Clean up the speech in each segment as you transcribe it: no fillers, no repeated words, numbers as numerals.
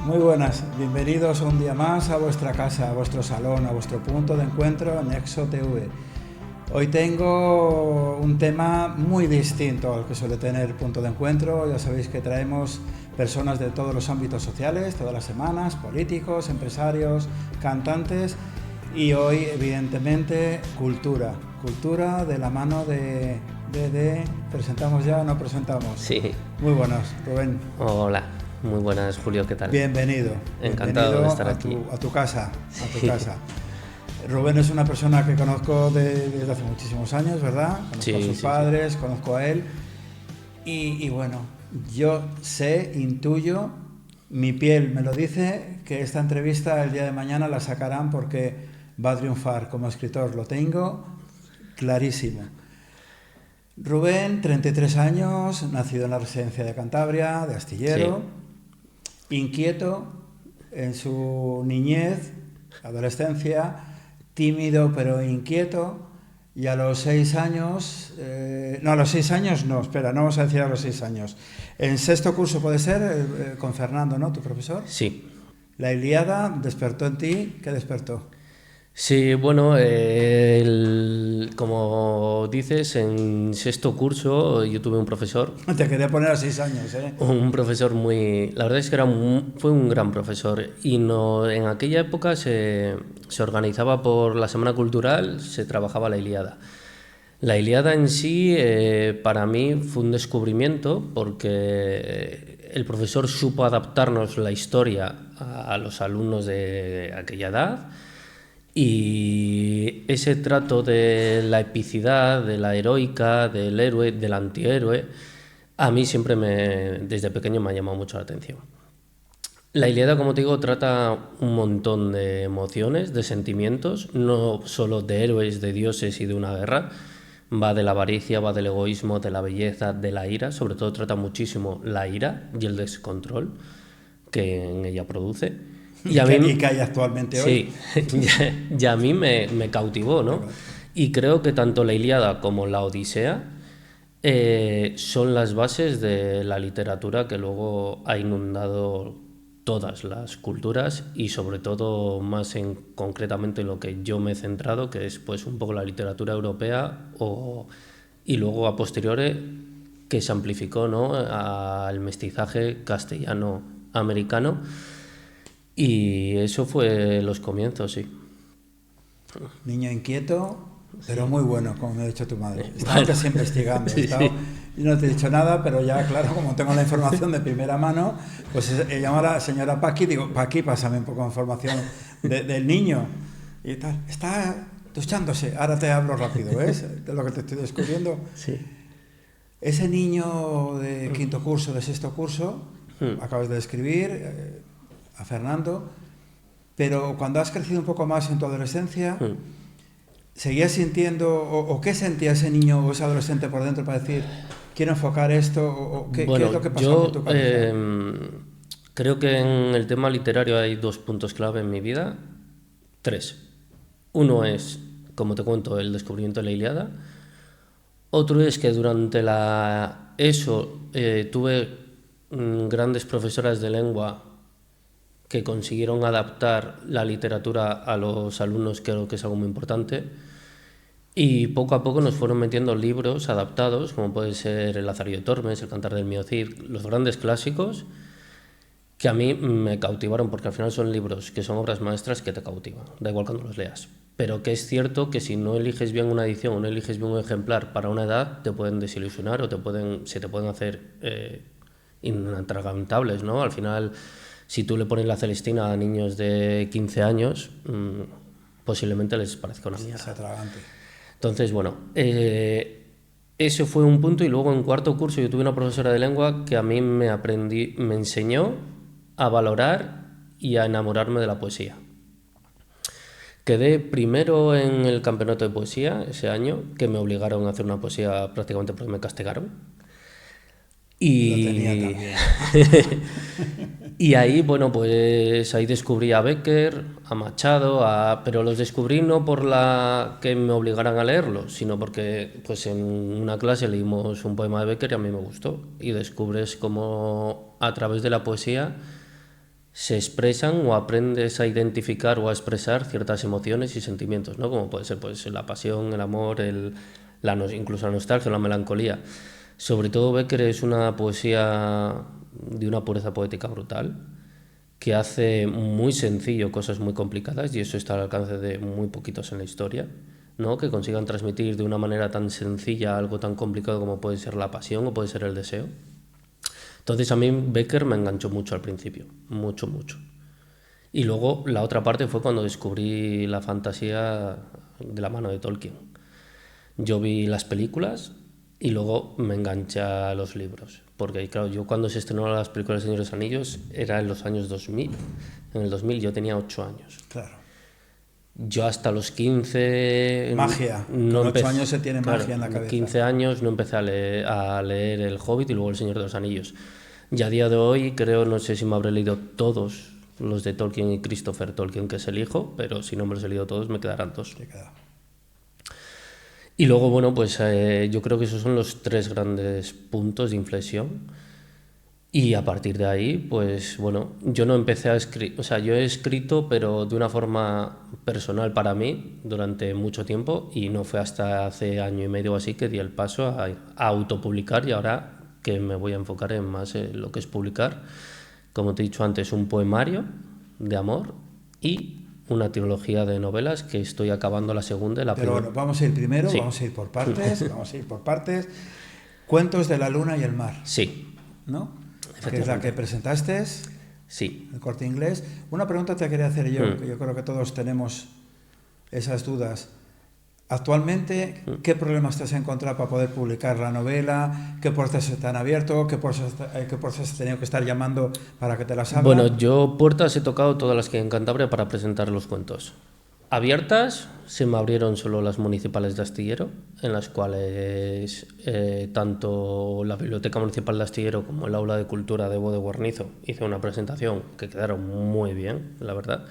Muy buenas, bienvenidos un día más a vuestra casa, a vuestro salón, a vuestro punto de encuentro Nexo TV. Hoy tengo un tema muy distinto al que suele tener Punto de Encuentro. Ya sabéis que traemos personas de todos los ámbitos sociales, todas las semanas, políticos, empresarios, cantantes y hoy evidentemente cultura de la mano de ¿presentamos ya o no presentamos? Sí. Muy buenos, Rubén. Hola, muy buenas, Julio, ¿qué tal? Bienvenido. Encantado de estar aquí. A tu casa. Rubén es una persona que conozco desde hace muchísimos años, ¿verdad? Conozco a sus padres, conozco a él. Y bueno, yo sé, intuyo, mi piel me lo dice, que esta entrevista el día de mañana la sacarán porque va a triunfar como escritor. Lo tengo clarísimo. Rubén, 33 años, nacido en la residencia de Cantabria, de Astillero, inquieto en su niñez, adolescencia, tímido pero inquieto, y a los 6 años, no vamos a decir a los 6 años, en sexto curso puede ser, con Fernando, ¿no? ¿Tu profesor? Sí. La Ilíada despertó en ti, ¿qué despertó? Sí, bueno, como dices, en sexto curso yo tuve un profesor. Te quería poner a 6 años, ¿eh? Un profesor la verdad es que fue un gran profesor y en aquella época se organizaba por la Semana Cultural, se trabajaba la Ilíada. La Ilíada en sí, para mí, fue un descubrimiento porque el profesor supo adaptarnos la historia a los alumnos de aquella edad. Y ese trato de la epicidad, de la heroica, del héroe, del antihéroe, a mí siempre desde pequeño me ha llamado mucho la atención. La Ilíada, como te digo, trata un montón de emociones, de sentimientos, no solo de héroes, de dioses y de una guerra. Va de la avaricia, va del egoísmo, de la belleza, de la ira. Sobre todo trata muchísimo la ira y el descontrol que en ella produce. Y que hay actualmente hoy. Sí, y a mí me cautivó, ¿no? Y creo que tanto la Ilíada como la Odisea son las bases de la literatura que luego ha inundado todas las culturas y sobre todo más concretamente lo que yo me he centrado, que es pues un poco la literatura europea y luego a posteriori que se amplificó, ¿no?, al mestizaje castellano-americano. Y eso fue los comienzos, sí. Niño inquieto, pero muy bueno, como me ha dicho tu madre. Estaba casi investigando. Y no te he dicho nada, pero ya, claro, como tengo la información de primera mano, pues llamo a la señora Paqui, digo, Paqui, pásame un poco de información del niño. Y tal, está duchándose. Ahora te hablo rápido, ¿ves? De lo que te estoy descubriendo. Sí. Ese niño de quinto curso, de sexto curso, acabas de describir a Fernando, pero cuando has crecido un poco más en tu adolescencia, ¿seguías sintiendo o qué sentía ese niño o ese adolescente por dentro para decir, quiero enfocar esto? O ¿qué es lo que pasó en tu cabeza? Creo que en el tema literario hay 2 puntos clave en mi vida, 3. Uno es, como te cuento, el descubrimiento de la Ilíada. Otro es que durante la ESO tuve grandes profesoras de lengua que consiguieron adaptar la literatura a los alumnos, creo que es algo muy importante, y poco a poco nos fueron metiendo libros adaptados, como puede ser El Lazarillo de Tormes, El Cantar del Mío Cid, los grandes clásicos, que a mí me cautivaron, porque al final son libros que son obras maestras que te cautivan, da igual cuando los leas. Pero que es cierto que si no eliges bien una edición o no eliges bien un ejemplar para una edad, te pueden desilusionar o se te pueden hacer inatragantables, ¿no? Al final, si tú le pones la Celestina a niños de 15 años, posiblemente les parezca una mierda. Es atragante. Entonces, bueno, eso fue un punto. Y luego en cuarto curso yo tuve una profesora de lengua que a mí me enseñó a valorar y a enamorarme de la poesía. Quedé primero en el campeonato de poesía ese año, que me obligaron a hacer una poesía prácticamente porque me castigaron. Lo tenía también. Y ahí, bueno, pues ahí descubrí a Bécquer, a Machado, pero los descubrí no por la que me obligaran a leerlos, sino porque pues en una clase leímos un poema de Bécquer y a mí me gustó. Y descubres cómo a través de la poesía se expresan o aprendes a identificar o a expresar ciertas emociones y sentimientos, ¿no? Como puede ser pues, la pasión, el amor, incluso la nostalgia, la melancolía. Sobre todo Becker es una poesía de una pureza poética brutal, que hace muy sencillo cosas muy complicadas, y eso está al alcance de muy poquitos en la historia, ¿no? Que consigan transmitir de una manera tan sencilla algo tan complicado como puede ser la pasión o puede ser el deseo. Entonces a mí Becker me enganchó mucho al principio, mucho, mucho. Y luego la otra parte fue cuando descubrí la fantasía de la mano de Tolkien. Yo vi las películas y luego me enganché a los libros. Porque claro, yo cuando se estrenaron las películas de Señor de los Anillos era en los años 2000. En el 2000 yo tenía 8 años. Claro. Yo hasta los 15... Magia. No Con 8 años se tiene claro, magia en la cabeza. 15 años no empecé a leer El Hobbit y luego El Señor de los Anillos. Y a día de hoy creo, no sé si me habré leído todos los de Tolkien y Christopher Tolkien, que es el hijo, pero si no me los he leído todos me quedarán 2. Y luego, bueno, pues yo creo que esos son los 3 grandes puntos de inflexión. Y a partir de ahí, pues bueno, yo no empecé a escribir, o sea, yo he escrito, pero de una forma personal para mí durante mucho tiempo, y no fue hasta hace año y medio o así que di el paso a autopublicar, y ahora que me voy a enfocar en más lo que es publicar, como te he dicho antes, un poemario de amor y una trilogía de novelas que estoy acabando la segunda y la primera. Pero bueno, vamos a ir primero, sí. Vamos a ir por partes, Cuentos de la luna y el mar. Sí. ¿No? Que es la que presentaste. Sí. El Corte Inglés. Una pregunta te quería hacer yo, que yo creo que todos tenemos esas dudas. Actualmente, ¿qué problemas te has encontrado para poder publicar la novela? ¿Qué puertas se te han abierto? ¿Qué puertas has tenido que estar llamando para que te las abran? Bueno, yo puertas he tocado todas las que hay en Cantabria para presentar los cuentos. Abiertas se me abrieron solo las municipales de Astillero, en las cuales tanto la Biblioteca Municipal de Astillero como el Aula de Cultura de Bodo Guarnizo hice una presentación que quedaron muy bien, la verdad.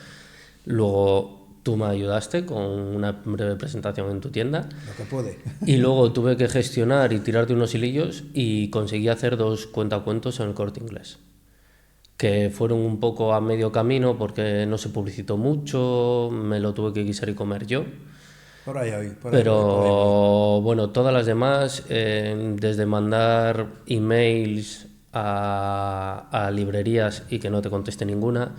Luego tú me ayudaste con una breve presentación en tu tienda. Lo que pude. Y luego tuve que gestionar y tirar de unos hilillos y conseguí hacer 2 cuentacuentos en el Corte Inglés, que fueron un poco a medio camino porque no se publicitó mucho, me lo tuve que guisar y comer yo. Por ahí hoy. Pero bueno, todas las demás, desde mandar emails a librerías y que no te conteste ninguna.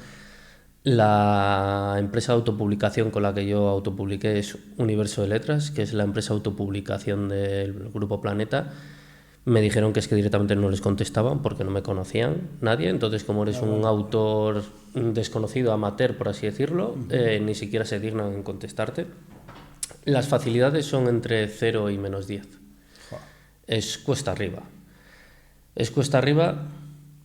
La empresa de autopublicación con la que yo autopubliqué es Universo de Letras, que es la empresa de autopublicación del Grupo Planeta. Me dijeron que es que directamente no les contestaban porque no me conocían nadie, entonces como eres un autor desconocido, amateur por así decirlo, ni siquiera se dignan en contestarte. Las facilidades son entre 0 y -10. Es cuesta arriba.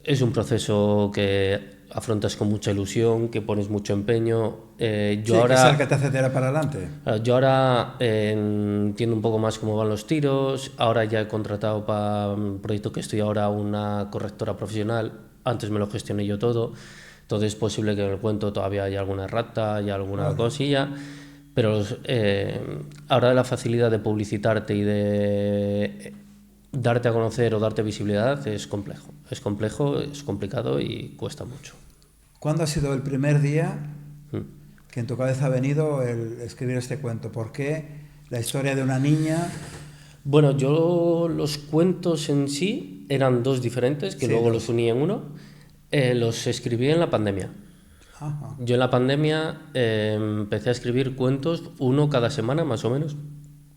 Es un proceso que afrontas con mucha ilusión, que pones mucho empeño. Que es el que te hace tirar para adelante. Yo ahora entiendo un poco más cómo van los tiros. Ahora ya he contratado para un proyecto que estoy ahora una correctora profesional. Antes me lo gestioné yo todo. Entonces es posible que en el cuento todavía haya alguna errata, haya alguna cosilla. Pero ahora la facilidad de publicitarte y de darte a conocer o darte visibilidad es complejo. Es complicado y cuesta mucho. ¿Cuándo ha sido el primer día que en tu cabeza ha venido el escribir este cuento? ¿Por qué la historia de una niña? Bueno, yo los cuentos en sí eran 2 diferentes, que luego los uní en uno. Los escribí en la pandemia. Ajá. Yo en la pandemia empecé a escribir cuentos, 1 cada semana más o menos.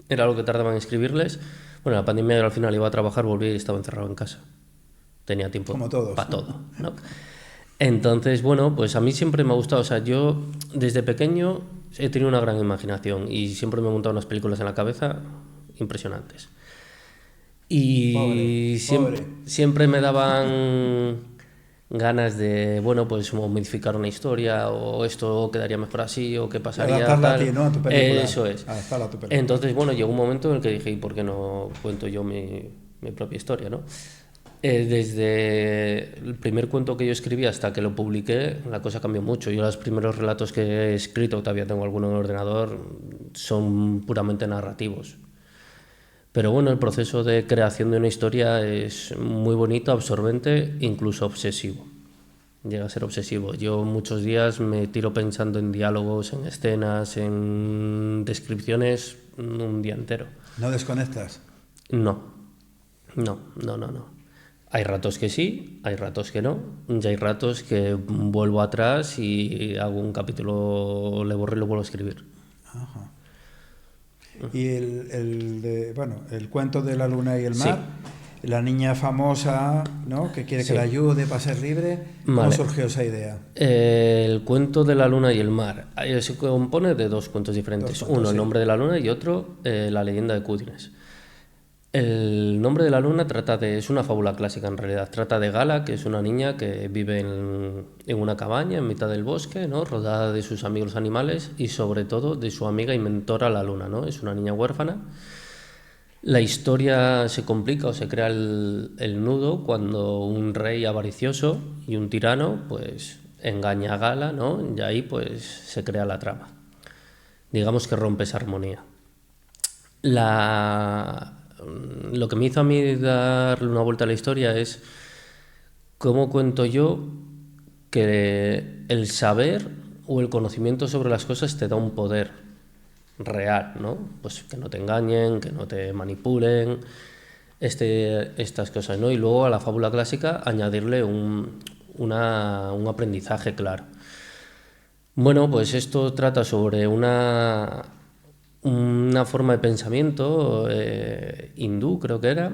Era lo que tardaba en escribirles. Bueno, en la pandemia yo al final iba a trabajar, volví y estaba encerrado en casa. Tenía tiempo para todo, ¿no? Entonces, bueno, pues a mí siempre me ha gustado. O sea, yo desde pequeño he tenido una gran imaginación y siempre me he montado unas películas en la cabeza impresionantes. Y siempre me daban ganas de, bueno, pues modificar una historia, o esto quedaría mejor así, o qué pasaría. Adaptarla a ti, ¿no? A tu película. Eso es. Adaptarla a tu película. Entonces, bueno, llegó un momento en el que dije, ¿y por qué no cuento yo mi propia historia, no? Desde el primer cuento que yo escribí hasta que lo publiqué, la cosa cambió mucho. Yo los primeros relatos que he escrito, todavía tengo alguno en el ordenador, son puramente narrativos. Pero bueno, el proceso de creación de una historia es muy bonito, absorbente, incluso obsesivo. llega a ser obsesivo. Yo muchos días me tiro pensando en diálogos, en escenas, en descripciones un día entero. ¿No desconectas? No. Hay ratos que sí, hay ratos que no, y hay ratos que vuelvo atrás y hago un capítulo, le borro y lo vuelvo a escribir. Ajá. Y el cuento de la luna y el mar, la niña famosa, ¿no?, que quiere que la ayude para ser libre, ¿cómo surgió esa idea? El cuento de la luna y el mar se compone de dos cuentos diferentes. Uno, el nombre de la luna, y otro, la leyenda de Cúdines. El nombre de la luna es una fábula clásica en realidad. Trata de Gala, que es una niña que vive en una cabaña en mitad del bosque, ¿no?, rodeada de sus amigos animales y sobre todo de su amiga y mentora la luna, ¿no? Es una niña huérfana. La historia se complica o se crea el nudo cuando un rey avaricioso y un tirano pues engaña a Gala, ¿no? Y ahí pues se crea la trama. Digamos que rompe esa armonía. Lo que me hizo a mí darle una vuelta a la historia es cómo cuento yo que el saber o el conocimiento sobre las cosas te da un poder real, ¿no? Pues que no te engañen, que no te manipulen, estas cosas, ¿no? Y luego a la fábula clásica añadirle un aprendizaje claro. Bueno, pues esto trata sobre una forma de pensamiento hindú, creo que era,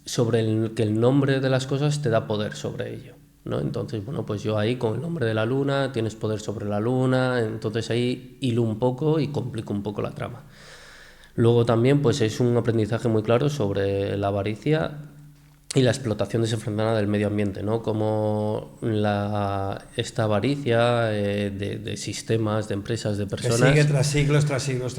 sobre que el nombre de las cosas te da poder sobre ello, ¿no? Entonces, bueno, pues yo ahí con el nombre de la luna, tienes poder sobre la luna, entonces ahí hilo un poco y complico un poco la trama. Luego también pues es un aprendizaje muy claro sobre la avaricia y la explotación desenfrenada del medio ambiente, ¿no? Como esta avaricia de sistemas, de empresas, de personas... Que sigue tras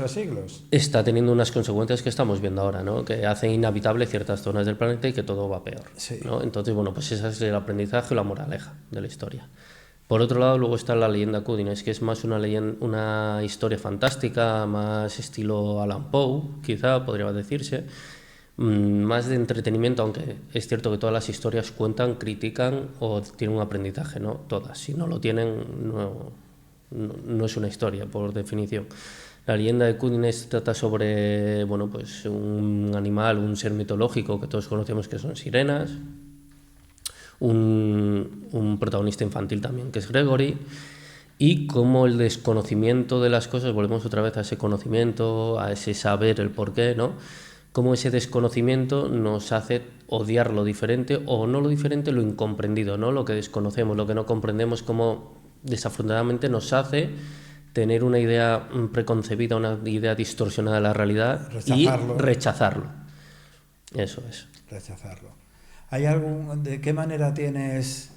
siglos. Está teniendo unas consecuencias que estamos viendo ahora, ¿no? Que hacen inhabitable ciertas zonas del planeta y que todo va peor, ¿no? Entonces, bueno, pues ese es el aprendizaje o la moraleja de la historia. Por otro lado, luego está la leyenda Cúdines, que es más una historia fantástica, más estilo Allan Poe, quizá podría decirse, más de entretenimiento, aunque es cierto que todas las historias cuentan, critican o tienen un aprendizaje, ¿no? Todas. Si no lo tienen, no es una historia, por definición. La leyenda de Cúdines trata sobre, bueno, pues un animal, un ser mitológico que todos conocemos que son sirenas, un protagonista infantil también que es Gregory, y cómo el desconocimiento de las cosas, volvemos otra vez a ese conocimiento, a ese saber el porqué, ¿no? Cómo ese desconocimiento nos hace odiar lo diferente, o no lo diferente, lo incomprendido, ¿no? Lo que desconocemos, lo que no comprendemos, cómo desafortunadamente nos hace tener una idea preconcebida, una idea distorsionada de la realidad y rechazarlo. Eso es. Rechazarlo. ¿De qué manera tienes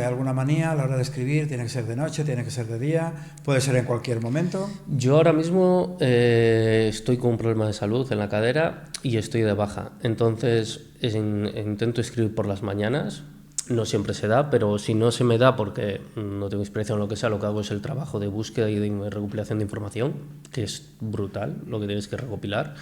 alguna manía a la hora de escribir? ¿Tiene que ser de noche? ¿Tiene que ser de día? ¿Puede ser en cualquier momento? Yo ahora mismo estoy con un problema de salud en la cadera y estoy de baja. Entonces intento escribir por las mañanas. No siempre se da, pero si no se me da porque no tengo experiencia en lo que sea, lo que hago es el trabajo de búsqueda y de recopilación de información, que es brutal lo que tienes que recopilar.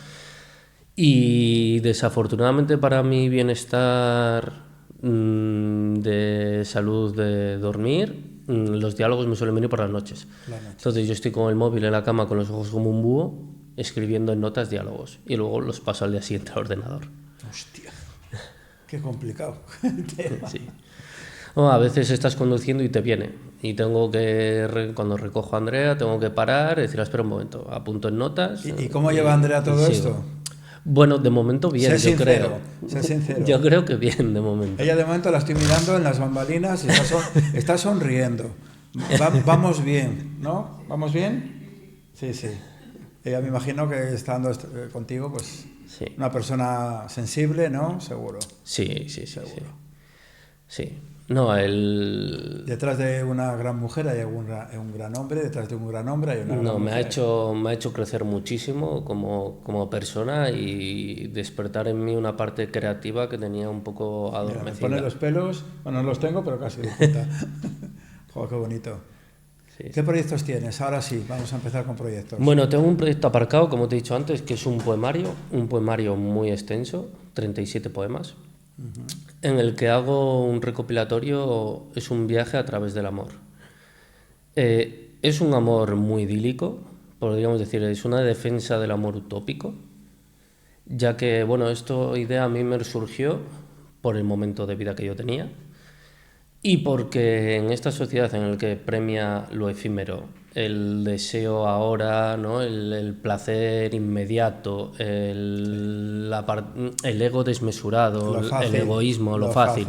Y desafortunadamente para mi bienestar de salud, de dormir, los diálogos me suelen venir por las noches. Entonces yo estoy con el móvil en la cama con los ojos como un búho, escribiendo en notas diálogos y luego los paso al día siguiente al ordenador. Hostia, qué complicado. Sí. No, a veces estás conduciendo y te viene y tengo que, cuando recojo a Andrea, tengo que parar y decir, espera un momento, apunto en notas. ¿Y cómo lleva Andrea todo esto? Bueno, de momento bien, sé sincero. Yo creo que bien, de momento. Ella de momento la estoy mirando en las bambalinas y está sonriendo. Vamos bien, ¿no? ¿Vamos bien? Sí. Ella me imagino que estando contigo, pues sí. Una persona sensible, ¿no? Seguro. Sí, seguro. Sí. No, Detrás de una gran mujer hay un gran hombre, detrás de un gran hombre hay una gran mujer. Me ha hecho crecer muchísimo como persona y despertar en mí una parte creativa que tenía un poco adormecida. Mira, me pone los pelos, bueno, no los tengo, pero casi de puta. Joder, qué bonito. Sí. ¿Qué proyectos tienes? Ahora sí, vamos a empezar con proyectos. Bueno, tengo un proyecto aparcado, como te he dicho antes, que es un poemario muy extenso, 37 poemas. en el que hago un recopilatorio, es un viaje a través del amor. Es un amor muy idílico, podríamos decir, es una defensa del amor utópico, ya que, bueno, esta idea a mí me surgió por el momento de vida que yo tenía y porque en esta sociedad en la que premia lo efímero, el deseo ahora, ¿no? el placer inmediato, el ego desmesurado, el egoísmo, lo fácil.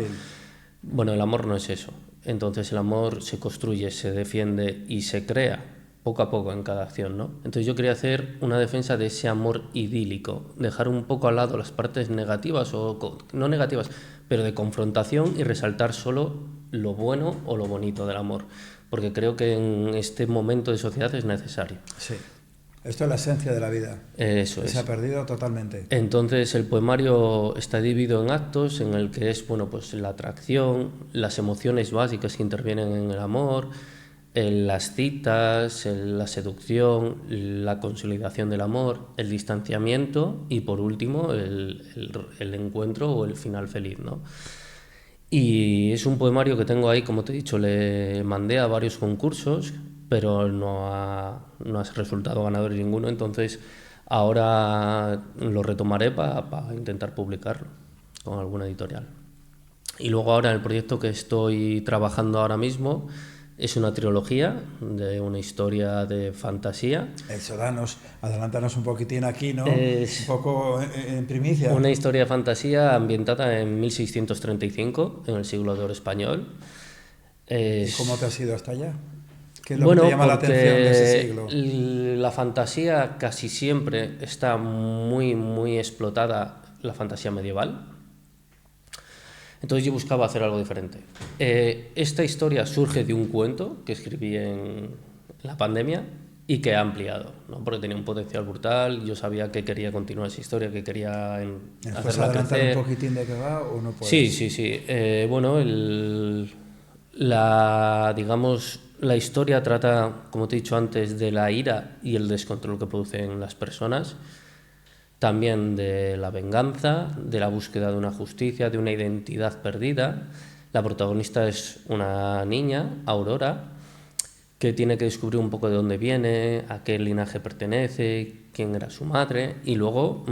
Bueno, el amor no es eso. Entonces el amor se construye, se defiende y se crea poco a poco en cada acción, ¿no? Entonces yo quería hacer una defensa de ese amor idílico, dejar un poco al lado las partes negativas o no negativas, pero de confrontación y resaltar solo lo bueno o lo bonito del amor, porque creo que en este momento de sociedad es necesario. Sí. Esto es la esencia de la vida. Eso es. Se ha perdido totalmente. Entonces el poemario está dividido en actos en el que es, bueno, pues la atracción, las emociones básicas que intervienen en el amor, las citas, la seducción, la consolidación del amor, el distanciamiento y por último el encuentro o el final feliz, ¿no? Y es un poemario que tengo ahí, como te he dicho, le mandé a varios concursos, pero no ha resultado ganador ninguno, entonces ahora lo retomaré para intentar publicarlo con alguna editorial. Y luego ahora el proyecto que estoy trabajando ahora mismo es una trilogía de una historia de fantasía. Eso, adelántanos un poquitín aquí, ¿no? Un poco en primicia. Una historia de fantasía ambientada en 1635, en el siglo de oro español. ¿Y cómo te has ido hasta allá? ¿Qué es lo que te llama la atención de ese siglo? La fantasía casi siempre está muy, muy explotada, la fantasía medieval. Entonces yo buscaba hacer algo diferente. Esta historia surge de un cuento que escribí en la pandemia y que he ampliado, ¿no? Porque tenía un potencial brutal, yo sabía que quería continuar esa historia, que quería ¿Puedes adelantar un poquitín de qué va o no puedes? Sí. Bueno, digamos, la historia trata, como te he dicho antes, de la ira y el descontrol que producen las personas. También de la venganza, de la búsqueda de una justicia, de una identidad perdida. La protagonista es una niña, Aurora, que tiene que descubrir un poco de dónde viene, a qué linaje pertenece, quién era su madre y luego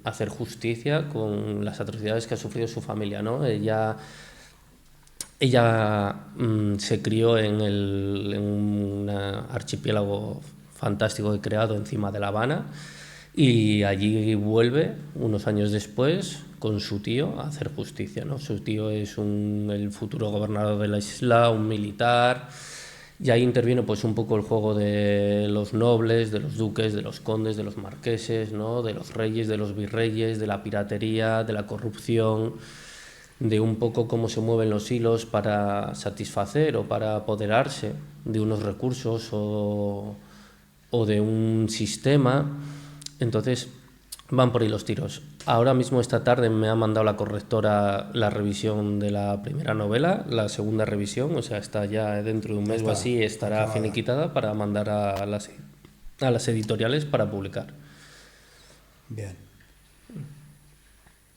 hacer justicia con las atrocidades que ha sufrido su familia, ¿no? Ella se crió en un archipiélago fantástico que he creado encima de La Habana. Y allí vuelve, unos años después, con su tío a hacer justicia, ¿no? Su tío es el futuro gobernador de la isla, un militar, y ahí interviene pues un poco el juego de los nobles, de los duques, de los condes, de los marqueses, ¿no? De los reyes, de los virreyes, de la piratería, de la corrupción, de un poco cómo se mueven los hilos para satisfacer o para apoderarse de unos recursos o de un sistema. Entonces van por ahí los tiros. Ahora mismo esta tarde me ha mandado la correctora la revisión de la primera novela, la segunda revisión, o sea, está ya dentro de un mes o así, estará finiquitada para mandar a las editoriales para publicar. Bien.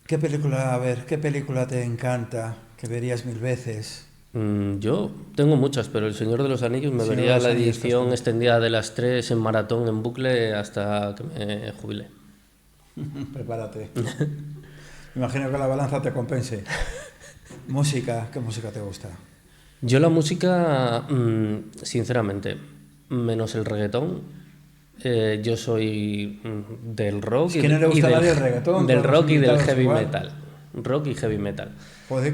¿Qué película te encanta, que verías 1000 veces? Yo tengo muchas, pero El Señor de los Anillos me vería la edición extendida de las 3 en maratón, en bucle, hasta que me jubile. Prepárate. Me imagino que la balanza te compense. Música, ¿qué música te gusta? Yo la música, sinceramente, menos el reggaetón, yo soy del rock. Es que no le gusta a nadie el reggaetón. Del rock y del heavy metal. Rock y heavy metal. Joder,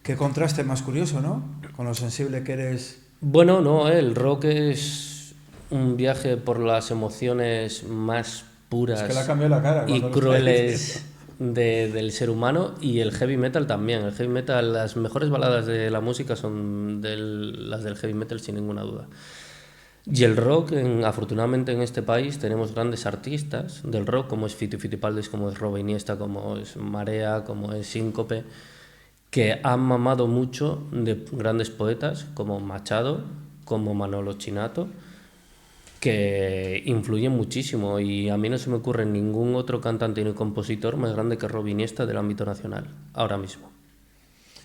qué contraste más curioso, ¿no? Con lo sensible que eres. Bueno, no, el rock es un viaje por las emociones más puras es que le ha cambiado la cara y crueles del ser humano, y el heavy metal también. El heavy metal, las mejores baladas de la música son las del heavy metal, sin ninguna duda. Y el rock, afortunadamente en este país tenemos grandes artistas del rock, como es Fito y Fitipaldis, como es Roba Iniesta, como es Marea, como es Síncope, que han mamado mucho de grandes poetas como Machado, como Manolo Chinato, que influyen muchísimo, y a mí no se me ocurre ningún otro cantante ni compositor más grande que Rob Iniesta del ámbito nacional, ahora mismo.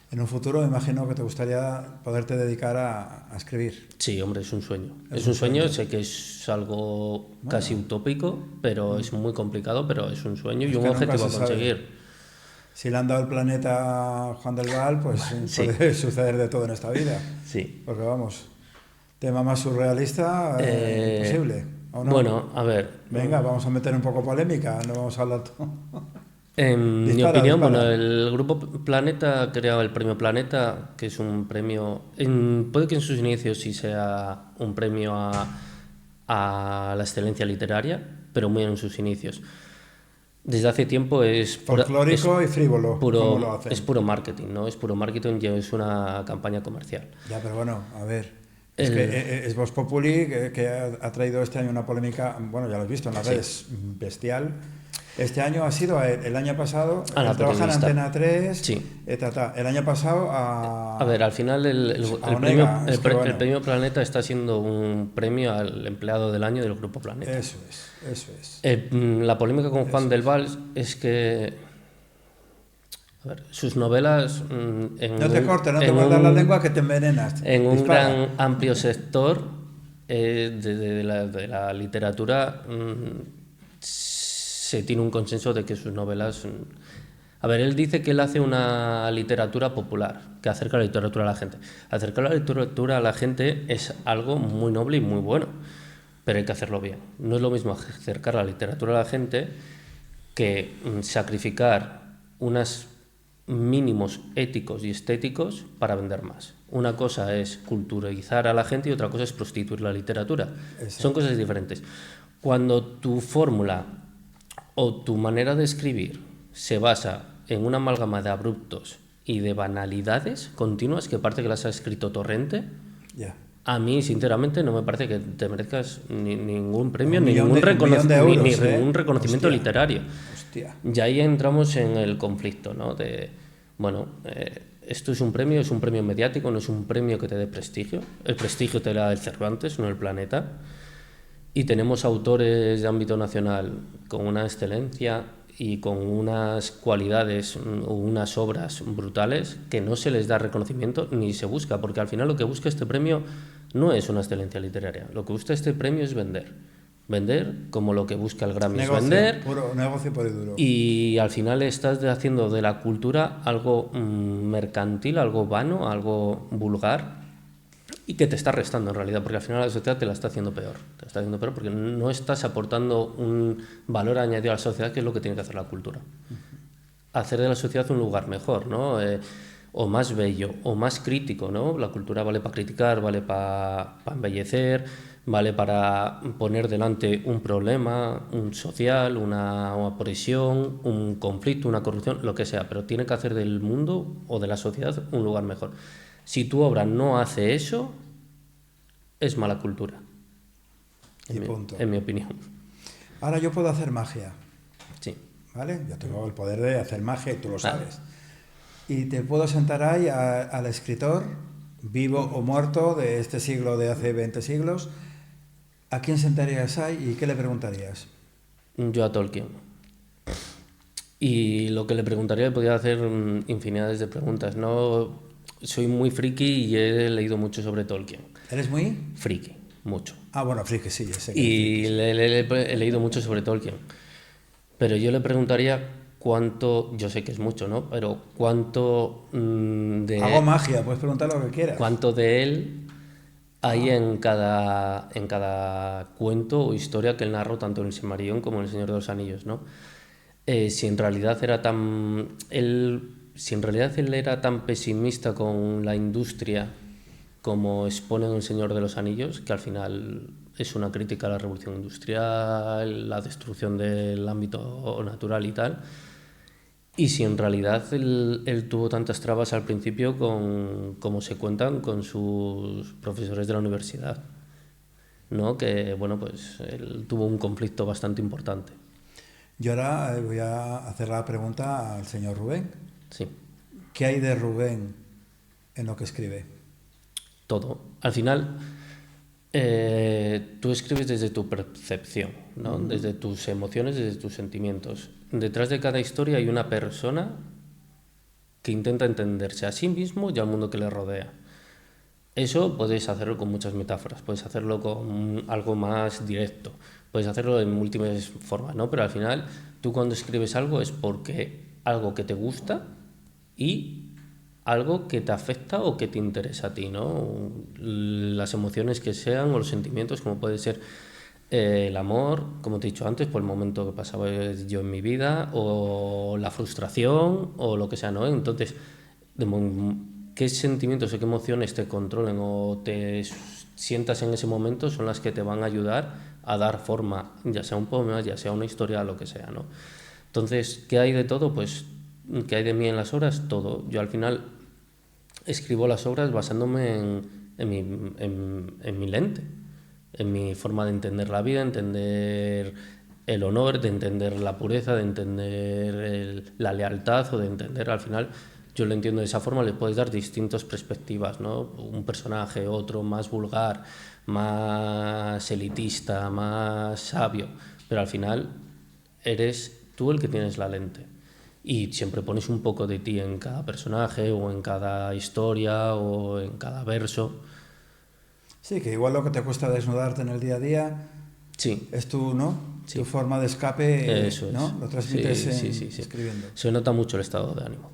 En un futuro me imagino que te gustaría poderte dedicar a escribir. Sí, hombre, es un sueño. Es un sueño, sé que es algo casi utópico, pero es muy complicado, pero es un sueño y un objetivo a conseguir. Si le han dado el planeta a Juan del Val, pues Sí. puede suceder de todo en esta vida. Sí. Porque vamos, tema más surrealista, imposible. ¿O no? Bueno, a ver. Venga, vamos a meter un poco polémica, no vamos a hablar todo. En mi Dispara, opinión, dispara. bueno, el grupo Planeta ha creado el premio Planeta, que es un premio, puede que en sus inicios sí sea un premio a la excelencia literaria, pero muy en sus inicios. Desde hace tiempo es Folclórico y frívolo, ¿cómo lo hacen? es puro marketing, ¿no? Es puro marketing y es una campaña comercial. Ya, pero bueno, a ver. Es que es Vox Populi que ha traído este año una polémica, bueno, ya lo has visto en las redes, bestial. Este año ha sido, el año pasado, la trabaja en periodista. Antena 3, Sí. el año pasado A ver, al final el premio Planeta está siendo un premio al empleado del año del Grupo Planeta. Eso es. La polémica con Juan del Val es que, a ver, sus novelas... no te cortes, no te guardas la lengua que te envenenas. En un gran amplio sector de la literatura se tiene un consenso de que sus novelas... A ver, él dice que él hace una literatura popular, que acerca la literatura a la gente. Acercar la literatura a la gente es algo muy noble y muy bueno, pero hay que hacerlo bien. No es lo mismo acercar la literatura a la gente que sacrificar unos mínimos éticos y estéticos para vender más. Una cosa es culturalizar a la gente y otra cosa es prostituir la literatura. Exacto. Son cosas diferentes. Cuando tu fórmula o tu manera de escribir se basa en una amalgama de abruptos y de banalidades continuas que parece que las ha escrito Torrente, a mí sinceramente no me parece que te merezcas ningún premio ni ningún reconocimiento literario. Hostia. Y ahí entramos en el conflicto, ¿no? De, bueno, esto es un premio mediático, no es un premio que te dé prestigio. El prestigio te da el Cervantes, no el Planeta. Y tenemos autores de ámbito nacional con una excelencia y con unas cualidades, unas obras brutales que no se les da reconocimiento ni se busca, porque al final lo que busca este premio no es una excelencia literaria, lo que busca este premio es vender. Vender como lo que busca el Grammy es vender. Negocio puro y duro. Y al final estás haciendo de la cultura algo mercantil, algo vano, algo vulgar, y que te está restando en realidad, porque al final la sociedad te la está haciendo peor. Te la está haciendo peor porque no estás aportando un valor añadido a la sociedad, que es lo que tiene que hacer la cultura. Hacer de la sociedad un lugar mejor, ¿no? O más bello, o más crítico, ¿no? La cultura vale para criticar, vale para embellecer, vale para poner delante un problema, un social, una opresión, un conflicto, una corrupción, lo que sea, pero tiene que hacer del mundo o de la sociedad un lugar mejor. Si tu obra no hace eso, es mala cultura. En mi opinión. Ahora yo puedo hacer magia. Sí. ¿Vale? Yo tengo el poder de hacer magia y tú lo sabes. Y te puedo sentar ahí al escritor, vivo o muerto, de este siglo, de hace 20 siglos. ¿A quién sentarías ahí y qué le preguntarías? Yo a Tolkien. Y lo que le preguntaría, podría hacer infinidades de preguntas. No, soy muy friki y he leído mucho sobre Tolkien. ¿Eres muy? Friki, mucho. Ah, bueno, friki sí, sé que y he leído mucho sobre Tolkien. Pero yo le preguntaría cuánto, yo sé que es mucho, ¿no? Pero cuánto de... Hago magia, puedes preguntar lo que quieras. ¿Cuánto de él hay en cada cuento o historia que él narró, tanto en el Silmarillion como en El Señor de los Anillos, ¿no? Si en realidad él era tan pesimista con la industria como expone en El Señor de los Anillos, que al final es una crítica a la revolución industrial, la destrucción del ámbito natural y tal, y si en realidad él tuvo tantas trabas al principio como se cuentan con sus profesores de la universidad, ¿no? Que bueno, pues él tuvo un conflicto bastante importante. Yo ahora voy a hacer la pregunta al señor Rubén. Sí. ¿Qué hay de Rubén en lo que escribe? Todo. Al final, Tú escribes desde tu percepción, ¿no? Desde tus emociones, desde tus sentimientos. Detrás de cada historia hay una persona que intenta entenderse a sí mismo y al mundo que le rodea. Eso puedes hacerlo con muchas metáforas, puedes hacerlo con algo más directo, puedes hacerlo en múltiples formas, ¿no? Pero al final, tú cuando escribes algo es porque algo que te gusta y algo que te afecta o que te interesa a ti, ¿no? Las emociones que sean o los sentimientos, como puede ser el amor, como te he dicho antes, por el momento que pasaba yo en mi vida, o la frustración, o lo que sea, ¿no? Entonces, qué sentimientos o qué emociones te controlen o te sientas en ese momento son las que te van a ayudar a dar forma, ya sea un poema, ya sea una historia, lo que sea, ¿no? Entonces, ¿qué hay de todo? Pues, ¿qué hay de mí en las obras? Todo. Yo al final escribo las obras basándome en mi lente, en mi forma de entender la vida, entender el honor, de entender la pureza, de entender la lealtad o de entender al final. Yo lo entiendo de esa forma, le puedes dar distintas perspectivas, ¿no? Un personaje, otro más vulgar, más elitista, más sabio, pero al final eres tú el que tienes la lente. Y siempre pones un poco de ti en cada personaje o en cada historia o en cada verso. Sí, que igual lo que te cuesta desnudarte en el día a día Sí. es tu, ¿no? Sí. Tu forma de escape, Eso ¿no? es. Lo transmites Sí. escribiendo. Se nota mucho el estado de ánimo.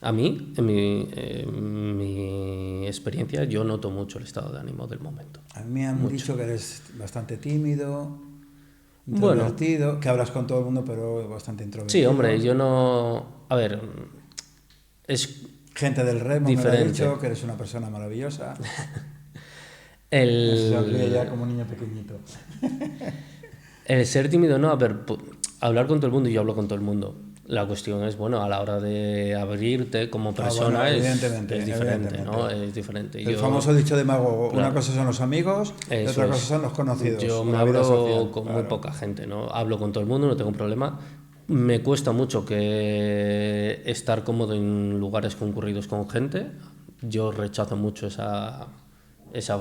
A mí, en mi experiencia, yo noto mucho el estado de ánimo del momento. A mí me han Mucho. dicho que eres bastante tímido, Bueno, introvertido, que hablas con todo el mundo, pero bastante introvertido. sí, hombre, yo no... A ver, es Gente del Remo me lo ha diferente. dicho, que eres una persona maravillosa. El... Se sonríe ya como un niño pequeñito. El ser tímido, no, a ver, hablar con todo el mundo, y yo hablo con todo el mundo. La cuestión es, bueno, a la hora de abrirte como persona bueno, es evidentemente, diferente, ¿no? Es diferente. El famoso dicho de Mago, claro, una cosa son los amigos y eso otra cosa es. son los conocidos. Yo o me la vida abro social, con claro. muy poca gente, ¿no? Hablo con todo el mundo, no tengo problema. Me cuesta mucho que estar cómodo en lugares concurridos con gente. Yo rechazo mucho Ese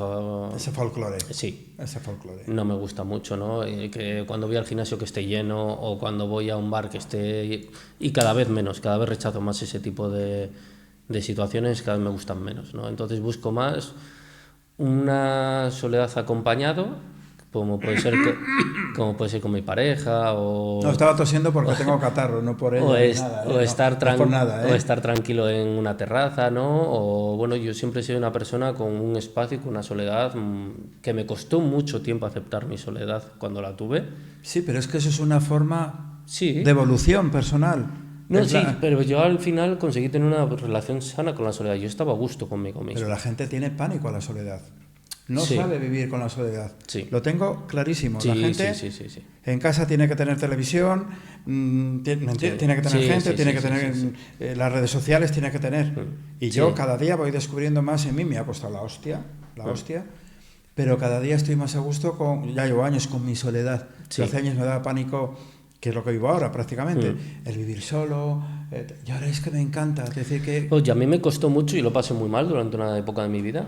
folclore. Sí, Ese folclore. no me gusta mucho, ¿no? Que cuando voy al gimnasio que esté lleno o cuando voy a un bar que esté... Y cada vez menos, cada vez rechazo más ese tipo de situaciones, cada vez me gustan menos, ¿no? Entonces busco más una soledad acompañado, como puede ser con mi pareja o... No, estaba tosiendo porque tengo catarro, no por ello ni nada. O estar no es por nada, o estar tranquilo en una terraza, ¿no? O bueno, yo siempre he sido una persona con un espacio y con una soledad que me costó mucho tiempo aceptar mi soledad cuando la tuve. Sí, pero es que eso es una forma Sí. de evolución personal. No, sí, pero yo al final conseguí tener una relación sana con la soledad. Yo estaba a gusto conmigo mismo. Pero la gente tiene pánico a la soledad. No Sí. sabe vivir con la soledad. Sí. Lo tengo clarísimo. Sí, la gente sí. en casa tiene que tener televisión, tiene que tener gente, tiene que tener las redes sociales, tiene que tener. Y yo cada día voy descubriendo más en mí, me ha costado la hostia, pero cada día estoy más a gusto ya llevo años con mi soledad. Sí. Hace años me daba pánico, que es lo que vivo ahora prácticamente, el vivir solo. Y ahora es que me encanta, es decir que... Oye, a mí me costó mucho y lo pasé muy mal durante una época de mi vida.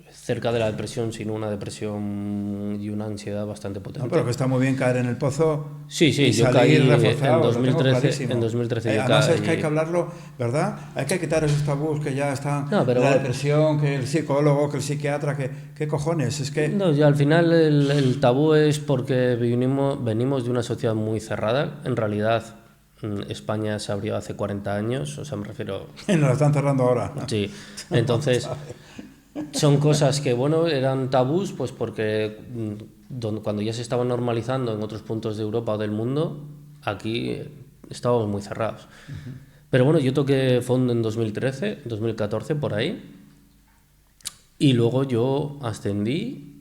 Cerca de la depresión, sino una depresión y una ansiedad bastante potente. No, pero que está muy bien caer en el pozo. Sí, y yo salir caí reforzado, en 2013. Yo además caí... es que hay que hablarlo, ¿verdad? Hay que quitar esos tabús que ya están. No, pero la depresión, que el psicólogo, que el psiquiatra, ¿qué cojones? Es que... No, ya al final el tabú es porque venimos de una sociedad muy cerrada. En realidad, España se abrió hace 40 años, o sea, me refiero... Nos la están cerrando ahora. Sí, entonces... Son cosas que, bueno, eran tabús, pues porque cuando ya se estaba normalizando en otros puntos de Europa o del mundo, aquí estábamos muy cerrados. Pero bueno, yo toqué fondo en 2013, 2014, por ahí, y luego yo ascendí,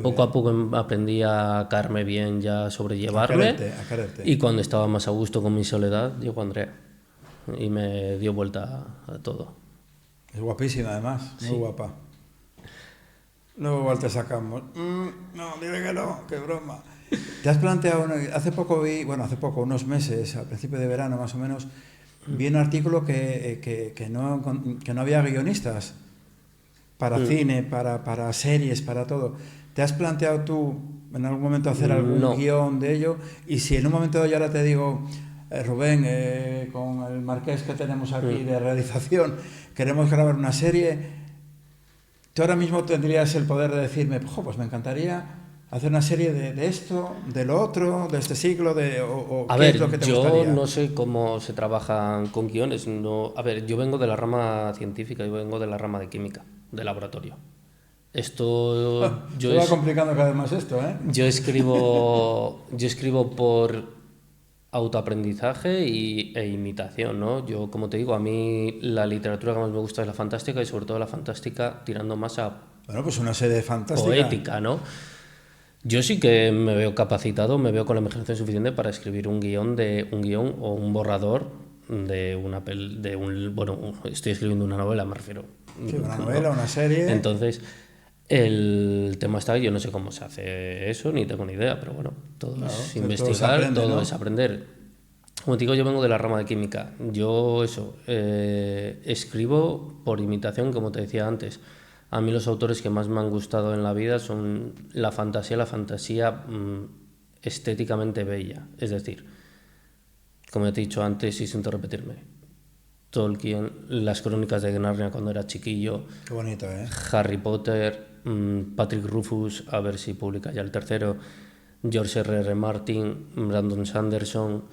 poco a poco aprendí a caerme bien, ya a sobrellevarme, A quererte. y cuando estaba más a gusto con mi soledad, llegó Andrea, y me dio vuelta a todo. Es guapísima además, muy guapa. Luego igual te sacamos. No, dime que no, qué broma. ¿Te has planteado? Hace poco, unos meses, al principio de verano más o menos, vi un artículo que no había guionistas. para cine, para series, para todo. ¿Te has planteado tú en algún momento hacer algún guión de ello? Y si en un momento yo ahora te digo, Rubén, con el marqués que tenemos aquí de realización, queremos grabar una serie, tú ahora mismo tendrías el poder de decirme, pues me encantaría hacer una serie de esto, de lo otro, de este siglo, a ¿qué ver, es lo que te yo gustaría? no sé cómo se trabajan con guiones. No, a ver, yo vengo de la rama científica, yo vengo de la rama de química, de laboratorio. Esto Se va complicando cada vez más esto, ¿eh? Yo escribo por autoaprendizaje e imitación, ¿no? Yo, como te digo, a mí la literatura que más me gusta es la fantástica y sobre todo la fantástica tirando más a Bueno, pues una serie fantástica. Poética, ¿no? Yo sí que me veo capacitado, me veo con la imaginación suficiente para escribir un guión o un borrador de bueno, estoy escribiendo una novela, me refiero. Sí, una novela, una serie. Entonces, el tema está, yo no sé cómo se hace eso, ni tengo ni idea, pero bueno, todo es investigar, todo es aprender. Como te digo, yo vengo de la rama de química. Yo escribo por imitación, como te decía antes. A mí los autores que más me han gustado en la vida son la fantasía estéticamente bella. Es decir, como te he dicho antes y siento repetirme, Tolkien, las crónicas de Narnia cuando era chiquillo. Qué bonito, ¿eh? Harry Potter, Patrick Rufus, a ver si publica ya el tercero, George R.R. Martin, Brandon Sanderson.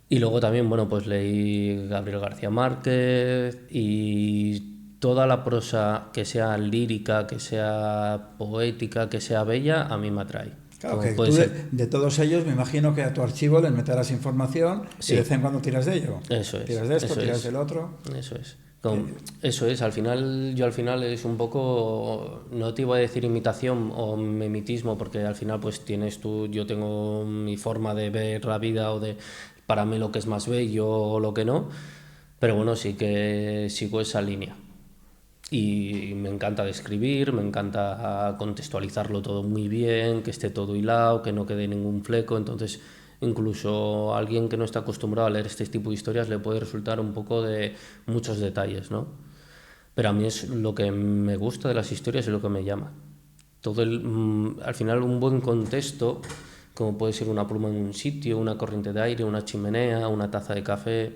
Y luego también, bueno, pues leí Gabriel García Márquez y toda la prosa que sea lírica, que sea poética, que sea bella, a mí me atrae. Claro, que tú de todos ellos me imagino que a tu archivo les meterás información y de vez en cuando tiras de ello. Eso es. Tiras de esto, tiras del otro. Eso es. Eso es, al final es un poco, no te iba a decir imitación o memitismo, porque al final pues yo tengo mi forma de ver la vida o de para mí lo que es más bello o lo que no, pero bueno, sí que sigo esa línea. Y me encanta describir, me encanta contextualizarlo todo muy bien, que esté todo hilado, que no quede ningún fleco. Entonces, incluso a alguien que no está acostumbrado a leer este tipo de historias le puede resultar un poco de muchos detalles, ¿no? Pero a mí es lo que me gusta de las historias y lo que me llama. Al final, un buen contexto, como puede ser una pluma en un sitio, una corriente de aire, una chimenea, una taza de café,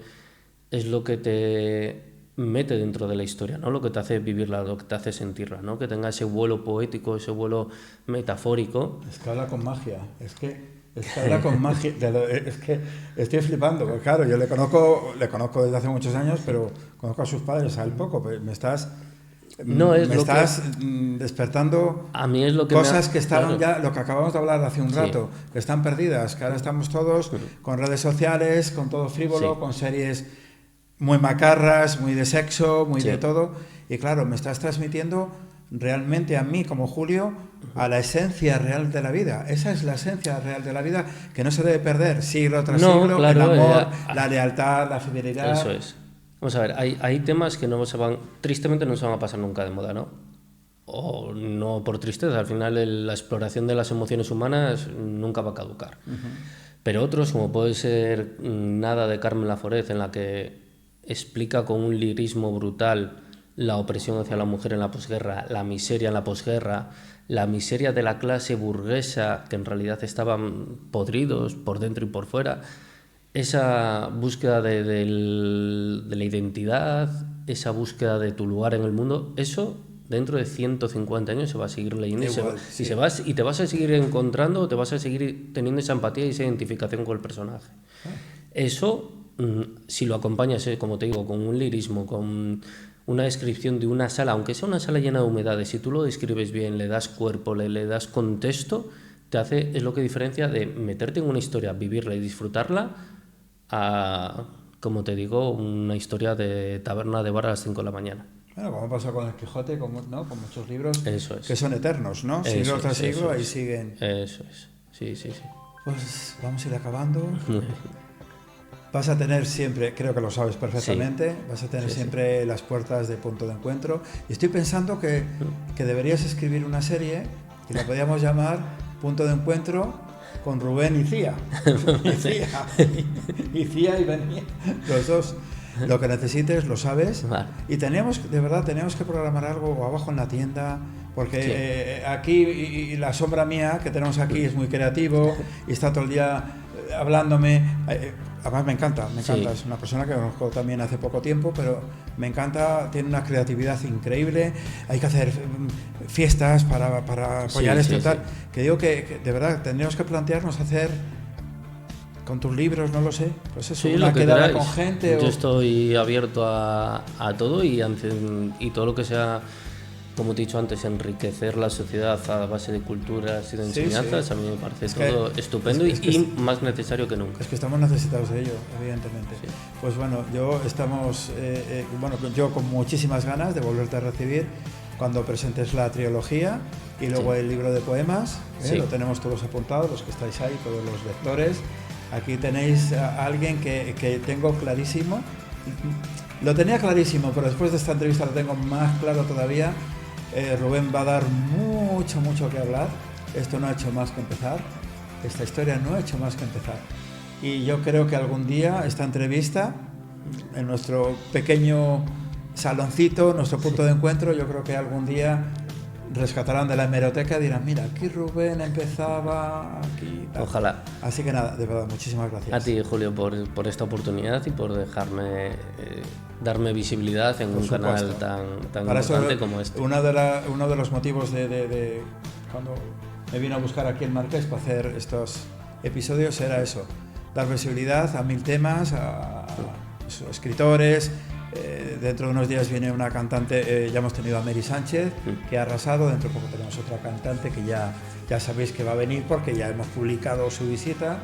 es lo que te mete dentro de la historia, ¿no? Lo que te hace vivirla, lo que te hace sentirla, ¿no? Que tenga ese vuelo poético, ese vuelo metafórico. Es que habla con magia, es que habla con magia, es que estoy flipando, porque claro, yo le conozco desde hace muchos años, pero conozco a sus padres a él poco, pero me estás despertando a mí es lo que cosas que estaban ya, lo que acabamos de hablar hace un rato, que están perdidas, que ahora estamos todos con redes sociales, con todo frívolo, con series muy macarras, muy de sexo, muy de todo, y claro, me estás transmitiendo realmente a mí como Julio a la esencia real de la vida. Esa es la esencia real de la vida que no se debe perder siglo tras siglo, claro, el amor, la lealtad, la fidelidad. Eso es. Vamos a ver, hay temas que tristemente no se van a pasar nunca de moda, ¿no? O no por tristeza, al final la exploración de las emociones humanas nunca va a caducar. Pero otros, como puede ser Nada de Carmen Laforet, en la que explica con un lirismo brutal la opresión hacia la mujer en la posguerra, la miseria en la posguerra, la miseria de la clase burguesa, que en realidad estaban podridos por dentro y por fuera, esa búsqueda de la identidad, esa búsqueda de tu lugar en el mundo, eso dentro de 150 años se va a seguir leyendo y te vas a seguir encontrando, te vas a seguir teniendo esa empatía y esa identificación con el personaje. Eso, si lo acompañas, como te digo, con un lirismo, con una descripción de una sala, aunque sea una sala llena de humedades, si tú lo describes bien, le das cuerpo, le das contexto, es lo que diferencia de meterte en una historia, vivirla y disfrutarla, a, como te digo, una historia de taberna de bar a las 5 de la mañana. Bueno, como pasa con El Quijote, con muchos libros que son eternos, ¿no? Siglo tras siglo, ahí siguen. Eso es, sí. Pues vamos a ir acabando. Vas a tener siempre, creo que lo sabes perfectamente, vas a tener siempre las puertas de Punto de Encuentro. Y estoy pensando que deberías escribir una serie y la podríamos llamar Punto de Encuentro con Rubén y Cía. Y Cía y Benía, los dos. Lo que necesites, lo sabes. Vale. Y teníamos que programar algo abajo en la tienda, porque aquí, y la sombra mía que tenemos aquí es muy creativo y está todo el día hablándome. Además me encanta, es una persona que conozco también hace poco tiempo, pero me encanta, tiene una creatividad increíble, hay que hacer fiestas para apoyar esto y tal, que digo que de verdad tendríamos que plantearnos hacer con tus libros, no lo sé, pues eso, una quedada con gente. Yo estoy abierto a todo y todo lo que sea, como te he dicho antes, enriquecer la sociedad a base de culturas y de enseñanzas, a mí me parece todo estupendo y más necesario que nunca. Es que estamos necesitados de ello, evidentemente. Sí. Pues bueno, yo con muchísimas ganas de volverte a recibir cuando presentes la trilogía y luego el libro de poemas, lo tenemos todos apuntados, los que estáis ahí, todos los lectores. Aquí tenéis a alguien que tengo clarísimo. Lo tenía clarísimo, pero después de esta entrevista lo tengo más claro todavía. Rubén va a dar mucho que hablar. Esto no ha hecho más que empezar. Esta historia no ha hecho más que empezar. Y yo creo que algún día esta entrevista, en nuestro pequeño saloncito, nuestro punto de encuentro, yo creo que algún día rescatarán de la hemeroteca y dirán, mira, aquí Rubén empezaba, aquí... Tal. Ojalá. Así que nada, de verdad, muchísimas gracias. A ti, Julio, por esta oportunidad y por dejarme darme visibilidad en un canal tan importante como este. Uno de los motivos de cuando me vino a buscar aquí en Marqués para hacer estos episodios era eso, dar visibilidad a 1000 temas, a escritores. Dentro de unos días viene una cantante, ya hemos tenido a Mary Sánchez, que ha arrasado. Dentro de poco tenemos otra cantante que ya sabéis que va a venir porque ya hemos publicado su visita.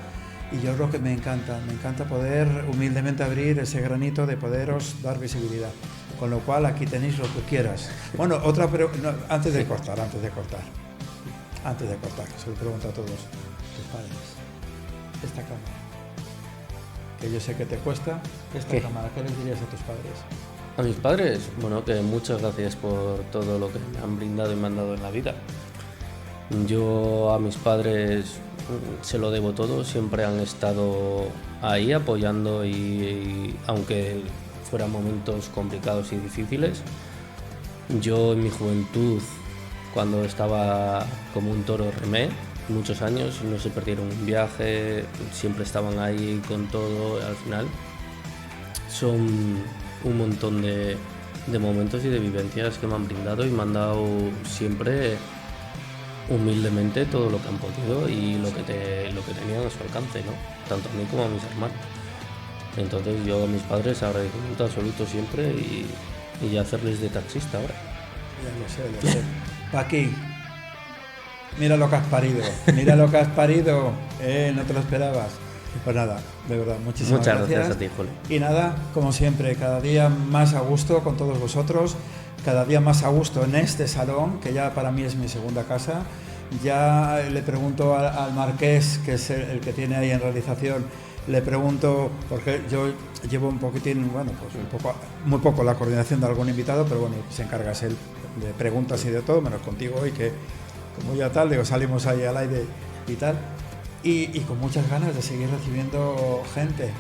Y yo creo que me encanta poder humildemente abrir ese granito de poderos dar visibilidad. Con lo cual aquí tenéis lo que quieras. Bueno, otra pregunta, antes de cortar, que se lo pregunto a todos tus padres. Esta cámara, que yo sé que te cuesta, cámara, ¿qué les dirías a tus padres? A mis padres, bueno, que muchas gracias por todo lo que me han brindado y me han dado en la vida. Yo a mis padres se lo debo todo, siempre han estado ahí apoyando y aunque fueran momentos complicados y difíciles, yo en mi juventud, cuando estaba como un toro, remé muchos años, no se perdieron un viaje, siempre estaban ahí con todo. Al final son un montón de momentos y de vivencias que me han brindado y me han dado siempre humildemente todo lo que han podido y lo que tenían a su alcance, ¿no? Tanto a mí como a mis hermanos. Entonces yo a mis padres agradecimiento absoluto siempre y hacerles de taxista ahora. Ya lo sé. Paqui, mira lo que has parido, no te lo esperabas. Pues nada, de verdad, muchas gracias a ti, Julio. Y nada, como siempre, cada día más a gusto con todos vosotros, cada día más a gusto en este salón, que ya para mí es mi segunda casa. Ya le pregunto al Marqués, que es el que tiene ahí en realización, le pregunto, porque yo llevo un poquitín, muy poco la coordinación de algún invitado, pero bueno, se encarga él de preguntas y de todo, menos contigo, y que como ya tal, salimos ahí al aire y tal. Y con muchas ganas de seguir recibiendo gente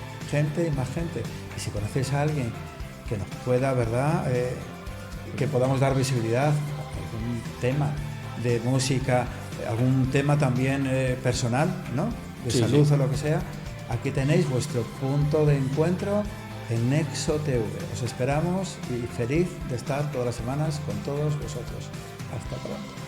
y más gente. Y si conocéis a alguien que nos pueda, ¿verdad?, que podamos dar visibilidad a algún tema de música, algún tema también personal, ¿no?, de salud o lo que sea, aquí tenéis vuestro punto de encuentro en Nexo TV. Os esperamos y feliz de estar todas las semanas con todos vosotros. Hasta pronto.